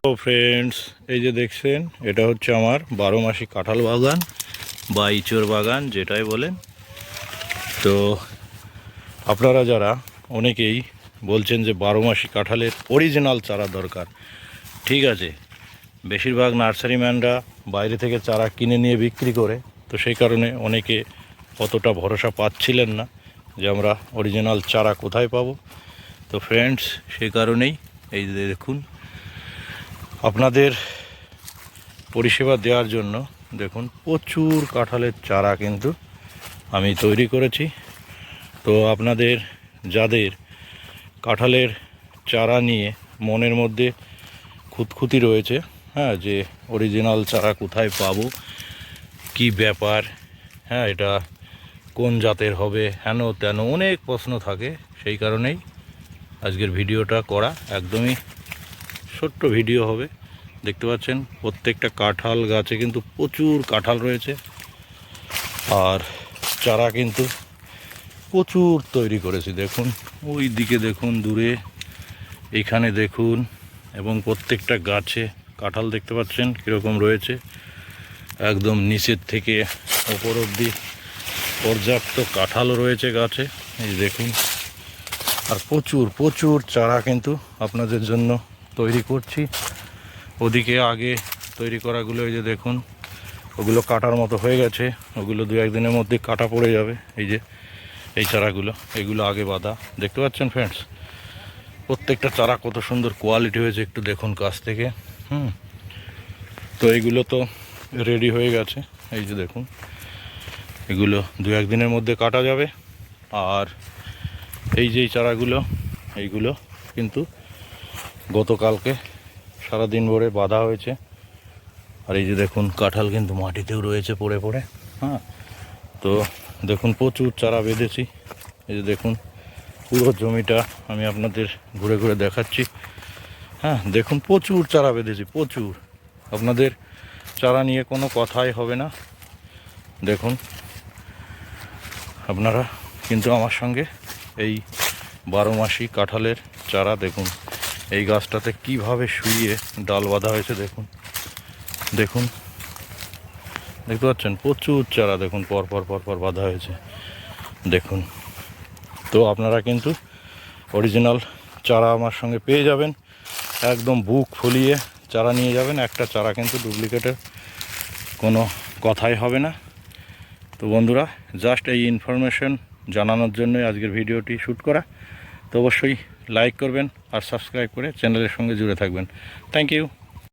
তো ফ্রেন্ডস, এই যে দেখছেন, এটা হচ্ছে আমার 12 মাসি কাঁঠাল বাগান বা ইঁচড় বাগান যেটাই বলেন। তো আপনারা যারা অনেকেই বলছেন যে 12 মাসি কাঁঠালের অরিজিনাল চারা দরকার, ঠিক আছে। বেশিরভাগ নার্সারি ম্যানরা বাইরে থেকে চারা কিনে নিয়ে বিক্রি করে, তো সেই কারণে অনেকে অতটা ভরসা পাচ্ছিলেন না যে আমরা অরিজিনাল চারা কোথায় পাবো। তো ফ্রেন্ডস, সেই কারণেই এই যে দেখুন, আপনাদের পরিষেবা দেওয়ার জন্য দেখুন প্রচুর কাঁঠালের চারা কিন্তু আমি তৈরি করেছি। তো আপনাদের যাদের কাঁঠালের চারা নিয়ে মনের মধ্যে খুঁতখুঁতি রয়েছে, হ্যাঁ, যে অরিজিনাল চারা কোথায় পাবো, কি ব্যাপার, হ্যাঁ, এটা কোন জাতের হবে, হেন তেন অনেক প্রশ্ন থাকে। সেই কারণেই আজকের ভিডিওটা করা। একদমই ছোট্ট ভিডিও হবে। দেখতে পাচ্ছেন প্রত্যেকটা কাঁঠাল গাছে কিন্তু প্রচুর কাঁঠাল রয়েছে, আর চারা কিন্তু প্রচুর তৈরি করেছি। দেখুন ওই দিকে দেখুন, দূরে এইখানে দেখুন, এবং প্রত্যেকটা গাছে কাঁঠাল দেখতে পাচ্ছেন কীরকম রয়েছে। একদম নিচের থেকে ওপর অবধি পর্যাপ্ত কাঁঠালও রয়েছে গাছে, এই দেখুন। আর প্রচুর প্রচুর চারা কিন্তু আপনাদের জন্য তৈরি করছি। ওদিকে আগে তৈরি করাগুলো এই যে দেখুন, ওগুলো কাটার মতো হয়ে গেছে, ওগুলো দু একদিনের মধ্যে কাটা পড়ে যাবে। এই যে এই চারাগুলো, এগুলো আগে বাঁধা, দেখতে পাচ্ছেন ফ্রেন্ডস। প্রত্যেকটা চারা কত সুন্দর কোয়ালিটি হয়েছে, একটু দেখুন কাছ থেকে। তো এইগুলো তো রেডি হয়ে গেছে, এই যে দেখুন, এগুলো দু একদিনের মধ্যে কাটা যাবে। আর এই যে চারাগুলো, এইগুলো কিন্তু গতকালকে সারাদিন ভরে বাঁধা হয়েছে। আর এই যে দেখুন কাঁঠাল কিন্তু মাটিতেও রয়েছে পড়ে পড়ে। হ্যাঁ, তো দেখুন প্রচুর চারা বেঁধেছি। এই যে দেখুন পুরো জমিটা আমি আপনাদের ঘুরে ঘুরে দেখাচ্ছি। হ্যাঁ, দেখুন প্রচুর চারা বেঁধেছি, প্রচুর। আপনাদের চারা নিয়ে কোনো কথাই হবে না। দেখুন আপনারা কিন্তু আমার সঙ্গে এই 12 মাসি কাঁঠালের চারা দেখুন, এই গাছটাতে কিভাবে শুইয়ে ডাল বাঁধা হয়েছে। দেখুন দেখুন, দেখতে পাচ্ছেন প্রচুর চারা দেখুন পরপর পরপর বাঁধা হয়েছে, দেখুন। তো আপনারা কিন্তু অরিজিনাল চারা আমার সঙ্গে পেয়ে যাবেন, একদম বুক ফুলিয়ে চারা নিয়ে যাবেন। একটা চারা কিন্তু ডুপ্লিকেটের কোনো কথাই হবে না। তো বন্ধুরা, জাস্ট এই ইনফরমেশন জানানোর জন্যই আজকের ভিডিওটি শ্যুট করা। তো অবশ্যই লাইক করবেন আর সাবস্ক্রাইব করে চ্যানেলের সঙ্গে জুড়ে থাকবেন। Thank you.